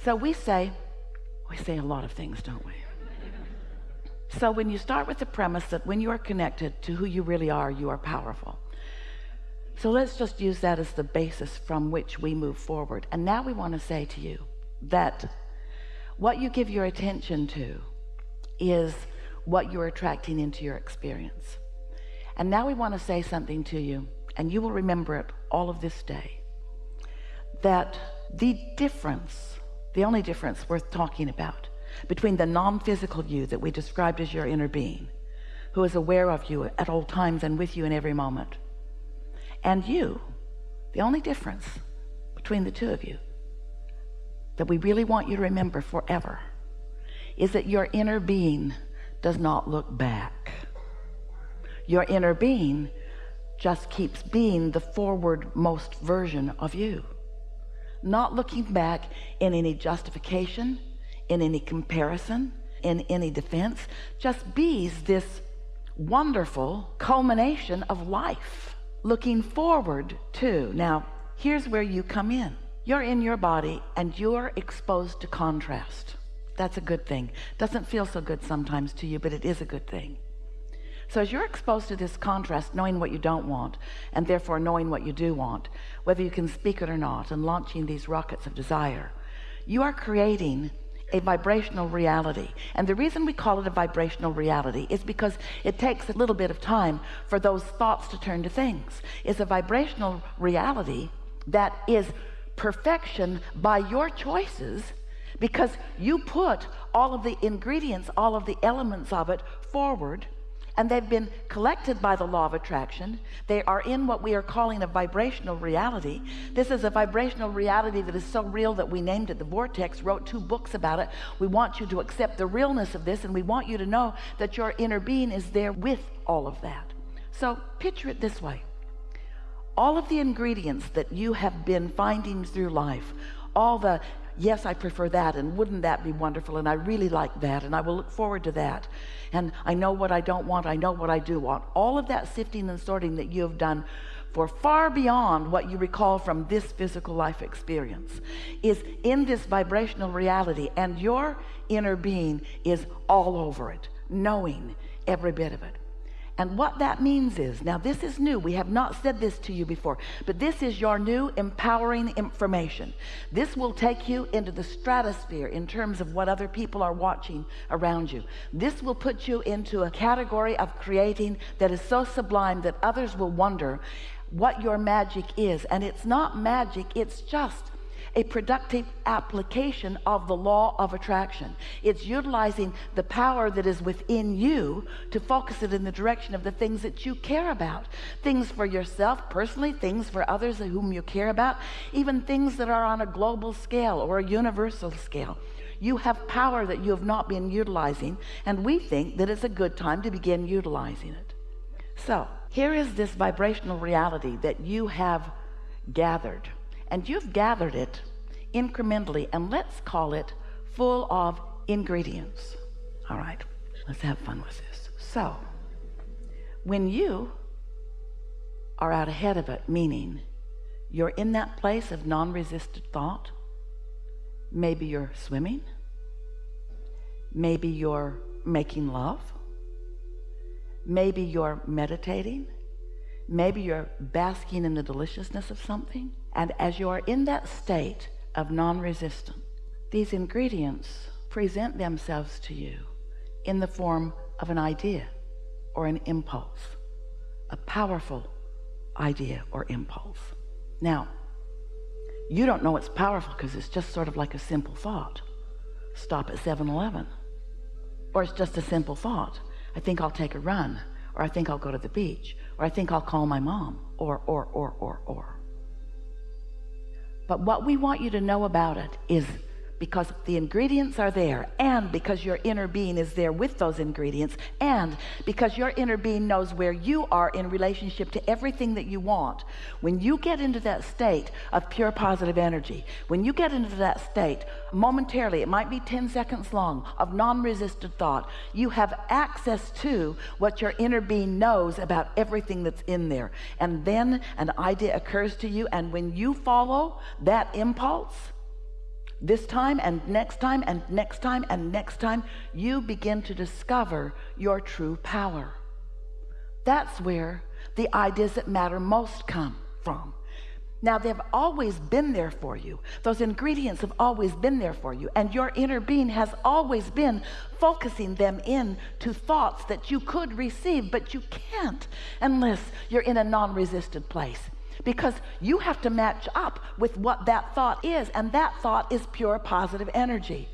So we say a lot of things, don't we? So when you start with the premise that when you are connected to who you really are, you are powerful. So let's just use that as the basis from which we move forward. And now we want to say to you that what you give your attention to is what you're attracting into your experience. And now we want to say something to you, and you will remember it all of this day, that the difference, the only difference worth talking about between the non-physical you that we described as your inner being, who is aware of you at all times and with you in every moment, and you, the only difference between the two of you that we really want you to remember forever is that your inner being does not look back. Your inner being just keeps being the forward-most version of you, not looking back in any justification, in any comparison, in any defense, just bees this wonderful culmination of life, looking forward to. Now, here's where you come in. You're in your body and you're exposed to contrast. That's a good thing. Doesn't feel so good sometimes to you, but it is a good thing. So as you're exposed to this contrast, knowing what you don't want, and therefore knowing what you do want, whether you can speak it or not, and launching these rockets of desire, you are creating a vibrational reality. And the reason we call it a vibrational reality is because it takes a little bit of time for those thoughts to turn to things. It's a vibrational reality that is perfection by your choices, because you put all of the ingredients, all of the elements of it forward, and they've been collected by the law of attraction. They are in what we are calling a vibrational reality. This is a vibrational reality that is so real that we named it the vortex, wrote 2 books about it. We want you to accept the realness of this, and we want you to know that your inner being is there with all of that. So picture it this way. All of the ingredients that you have been finding through life, all the yes, I prefer that, and wouldn't that be wonderful, and I really like that, and I will look forward to that, and I know what I don't want, I know what I do want. All of that sifting and sorting that you have done for far beyond what you recall from this physical life experience is in this vibrational reality, and your inner being is all over it, knowing every bit of it. And what that means is, now this is new, we have not said this to you before, but this is your new empowering information. This will take you into the stratosphere in terms of what other people are watching around you. This will put you into a category of creating that is so sublime that others will wonder what your magic is. And it's not magic, it's just a productive application of the law of attraction. It's utilizing the power that is within you to focus it in the direction of the things that you care about. Things for yourself personally, things for others whom you care about, even things that are on a global scale or a universal scale. You have power that you have not been utilizing, and we think that it's a good time to begin utilizing it. So here is this vibrational reality that you have gathered. And you've gathered it incrementally, and let's call it full of ingredients. All right, let's have fun with this. So when you are out ahead of it, meaning you're in that place of non-resisted thought, maybe you're swimming, maybe you're making love, maybe you're meditating, maybe you're basking in the deliciousness of something. And as you are in that state of non-resistance, these ingredients present themselves to you in the form of an idea or an impulse, a powerful idea or impulse. Now, you don't know it's powerful because it's just sort of like a simple thought. Stop at 7-Eleven. Or it's just a simple thought. I think I'll take a run, or I think I'll go to the beach, or I think I'll call my mom, or. But what we want you to know about it is, because the ingredients are there, and because your inner being is there with those ingredients, and because your inner being knows where you are in relationship to everything that you want, when you get into that state of pure positive energy, when you get into that state momentarily, it might be 10 seconds long, of non-resisted thought, you have access to what your inner being knows about everything that's in there. And then an idea occurs to you, and when you follow that impulse, This time and next time and next time and next time, you begin to discover your true power. That's where the ideas that matter most come from. Now, they've always been there for you. Those ingredients have always been there for you, and your inner being has always been focusing them into thoughts that you could receive, but you can't unless you're in a non-resistant place, because you have to match up with what that thought is, and that thought is pure positive energy.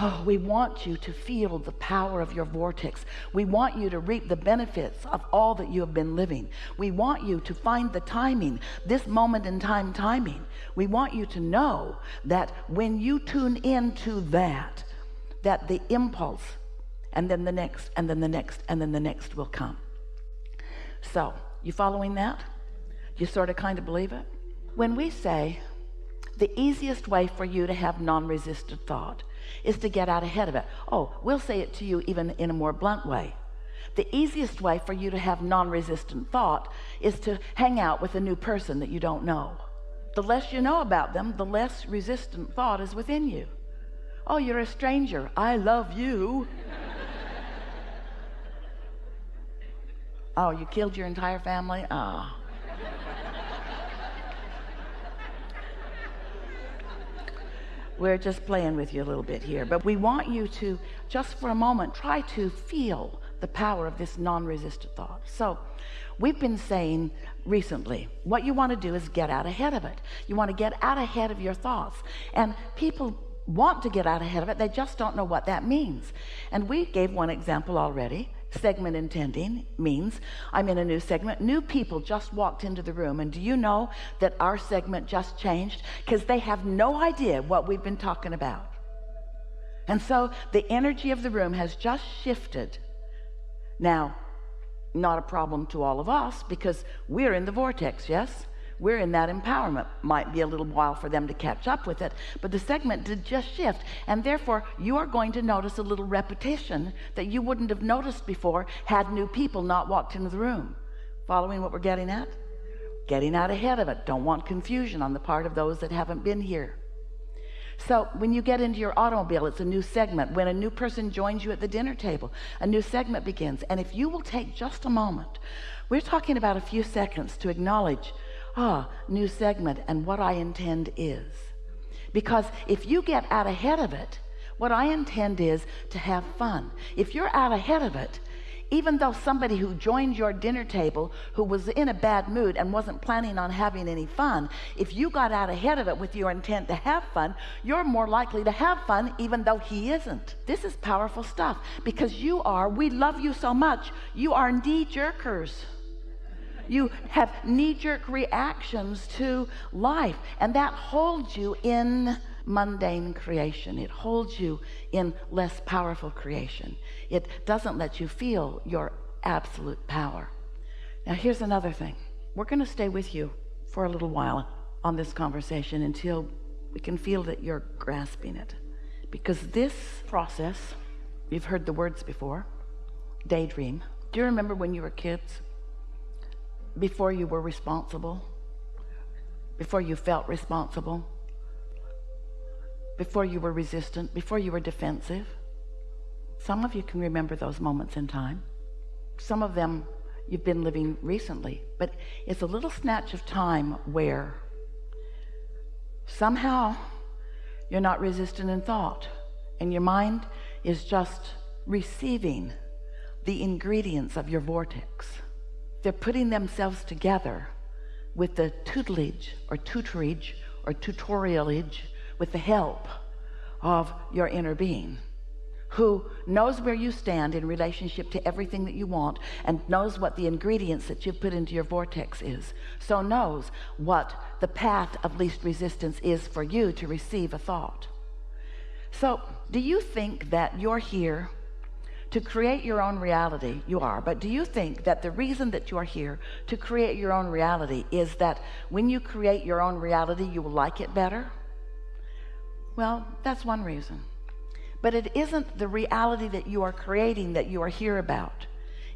Oh, we want you to feel the power of your vortex. We want you to reap the benefits of all that you have been living. We want you to find the timing, this moment in time timing. We want you to know that when you tune into that the impulse, and then the next, and then the next, and then the next will come. So, you following that? You sort of kind of believe it? When we say the easiest way for you to have non-resistant thought is to get out ahead of it. Oh, we'll say it to you even in a more blunt way. The easiest way for you to have non-resistant thought is to hang out with a new person that you don't know. The less you know about them, the less resistant thought is within you. Oh, you're a stranger. I love you. Oh, you killed your entire family? Ah. We're just playing with you a little bit here, but we want you to, just for a moment, try to feel the power of this non-resistant thought. So we've been saying recently, what you want to do is get out ahead of it. You want to get out ahead of your thoughts, and people want to get out ahead of it. They just don't know what that means. And we gave one example already. Segment intending means I'm in a new segment. New people just walked into the room, and do you know that our segment just changed? Because they have no idea what we've been talking about. And so the energy of the room has just shifted. Now, not a problem to all of us, because we're in the vortex, yes? We're in that empowerment. Might be a little while for them to catch up with it, but the segment did just shift, and therefore you are going to notice a little repetition that you wouldn't have noticed before had new people not walked into the room. Following what we're getting at? Getting out ahead of it. Don't want confusion on the part of those that haven't been here. So when you get into your automobile, it's a new segment. When a new person joins you at the dinner table, a new segment begins. And if you will take just a moment, we're talking about a few seconds to acknowledge, new segment, and what I intend is. Because if you get out ahead of it, what I intend is to have fun. If you're out ahead of it, even though somebody who joined your dinner table who was in a bad mood and wasn't planning on having any fun, if you got out ahead of it with your intent to have fun, you're more likely to have fun even though he isn't. This is powerful stuff, because we love you so much, you are knee-jerkers. You have knee-jerk reactions to life, and that holds you in mundane creation. It holds you in less powerful creation. It doesn't let you feel your absolute power. Now, here's another thing. We're going to stay with you for a little while on this conversation until we can feel that you're grasping it. Because this process, you've heard the words before, daydream. Do you remember when you were kids? Before you were responsible, before you felt responsible, before you were resistant, before you were defensive. Some of you can remember those moments in time. Some of them you've been living recently, but it's a little snatch of time where somehow you're not resistant in thought, and your mind is just receiving the ingredients of your vortex. They're putting themselves together with the tutelage or tutorialage, with the help of your inner being, who knows where you stand in relationship to everything that you want, and knows what the ingredients that you've put into your vortex is. So knows what the path of least resistance is for you to receive a thought. So do you think that you're here to create your own reality? You are, but do you think that the reason that you are here to create your own reality is that when you create your own reality, you will like it better? Well, that's one reason. But it isn't the reality that you are creating that you are here about.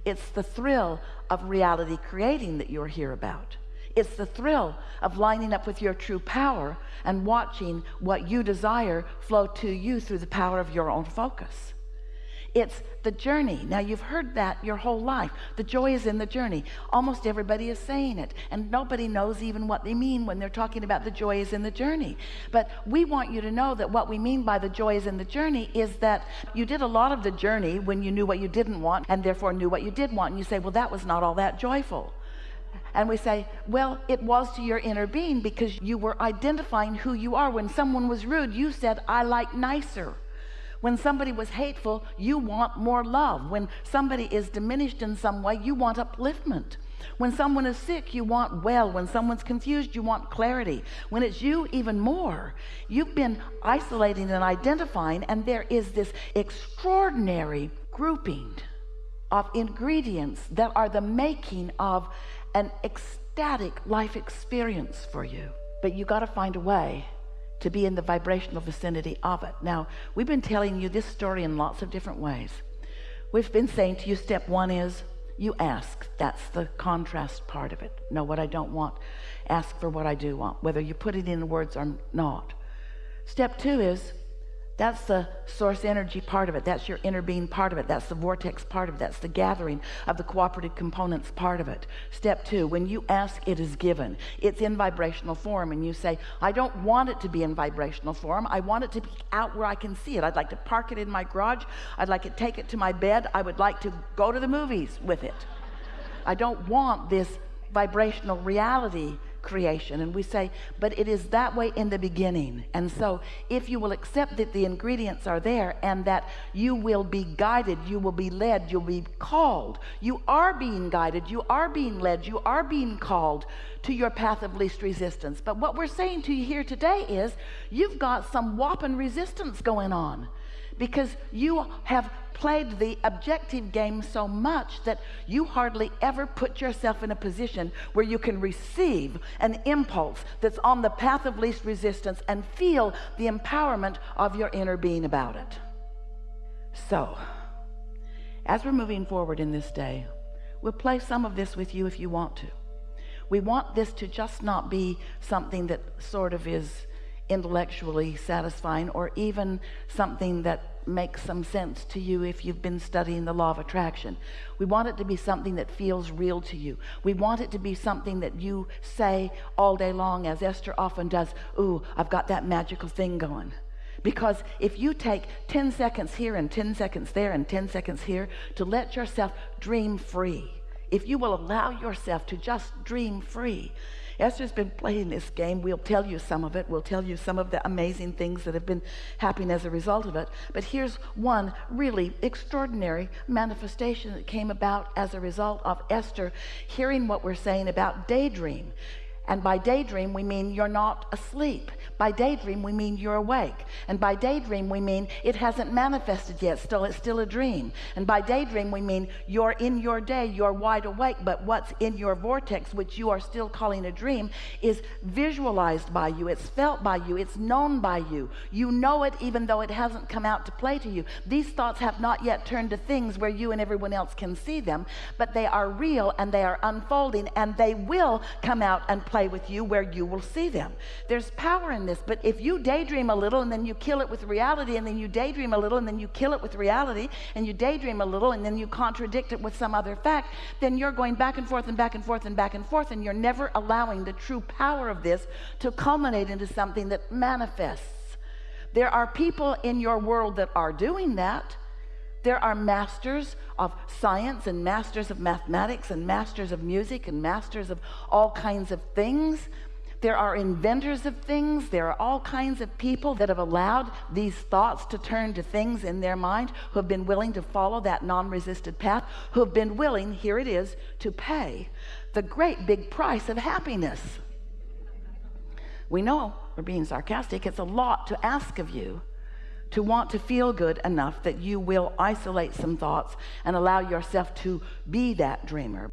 It's the thrill of reality creating that you are here about. It's the thrill of lining up with your true power and watching what you desire flow to you through the power of your own focus. It's the journey. Now, you've heard that your whole life. The joy is in the journey. Almost everybody is saying it, and nobody knows even what they mean when they're talking about the joy is in the journey. But we want you to know that what we mean by the joy is in the journey is that you did a lot of the journey when you knew what you didn't want and therefore knew what you did want. And you say, well, that was not all that joyful. And we say, well, it was to your inner being because you were identifying who you are. When someone was rude, you said, I like nicer. When somebody was hateful, you want more love. When somebody is diminished in some way, you want upliftment. When someone is sick, you want well. When someone's confused, you want clarity. When it's you, even more. You've been isolating and identifying, and there is this extraordinary grouping of ingredients that are the making of an ecstatic life experience for you. But you got to find a way to be in the vibrational vicinity of it. Now, we've been telling you this story in lots of different ways. We've been saying to you, step one is you ask. That's the contrast part of it. Know what I don't want. Ask for what I do want, whether you put it in words or not. Step two is that's the source energy part of it. That's your inner being part of it. That's the vortex part of it. That's the gathering of the cooperative components part of it. Step two, when you ask, it is given. It's in vibrational form, and you say, I don't want it to be in vibrational form. I want it to be out where I can see it. I'd like to park it in my garage. I'd like to take it to my bed. I would like to go to the movies with it. I don't want this vibrational reality creation. And we say, but it is that way in the beginning. And so if you will accept that the ingredients are there and that you will be guided, you will be led, you'll be called, you are being guided, you are being led, you are being called to your path of least resistance. But what we're saying to you here today is you've got some whopping resistance going on because you have played the objective game so much that you hardly ever put yourself in a position where you can receive an impulse that's on the path of least resistance and feel the empowerment of your inner being about it. So, as we're moving forward in this day, we'll play some of this with you if you want to. We want this to just not be something that sort of is intellectually satisfying or even something that makes some sense to you if you've been studying the law of attraction. We want it to be something that feels real to you. We want it to be something that you say all day long, as Esther often does, ooh, I've got that magical thing going. Because if you take 10 seconds here and 10 seconds there and 10 seconds here to let yourself dream free, if you will allow yourself to just dream free. Esther's been playing this game. We'll tell you some of it. We'll tell you some of the amazing things that have been happening as a result of it. But here's one really extraordinary manifestation that came about as a result of Esther hearing what we're saying about daydream. And by daydream, we mean you're not asleep. By daydream, we mean you're awake. And by daydream, we mean it hasn't manifested yet, it's still a dream. And by daydream, we mean you're in your day, you're wide awake, but what's in your vortex, which you are still calling a dream, is visualized by you, it's felt by you, it's known by you. You know it even though it hasn't come out to play to you. These thoughts have not yet turned to things where you and everyone else can see them, but they are real and they are unfolding, and they will come out and play with you where you will see them. There's power in this, but if you daydream a little and then you kill it with reality, and then you daydream a little and then you kill it with reality, and you daydream a little and then you contradict it with some other fact, then you're going back and forth and back and forth and back and forth, and you're never allowing the true power of this to culminate into something that manifests. There are people in your world that are doing that. There are masters of science and masters of mathematics and masters of music and masters of all kinds of things. There are inventors of things. There are all kinds of people that have allowed these thoughts to turn to things in their mind, who have been willing to follow that non-resisted path, who have been willing, here it is, to pay the great big price of happiness. We know we're being sarcastic. It's a lot to ask of you to want to feel good enough that you will isolate some thoughts and allow yourself to be that dreamer.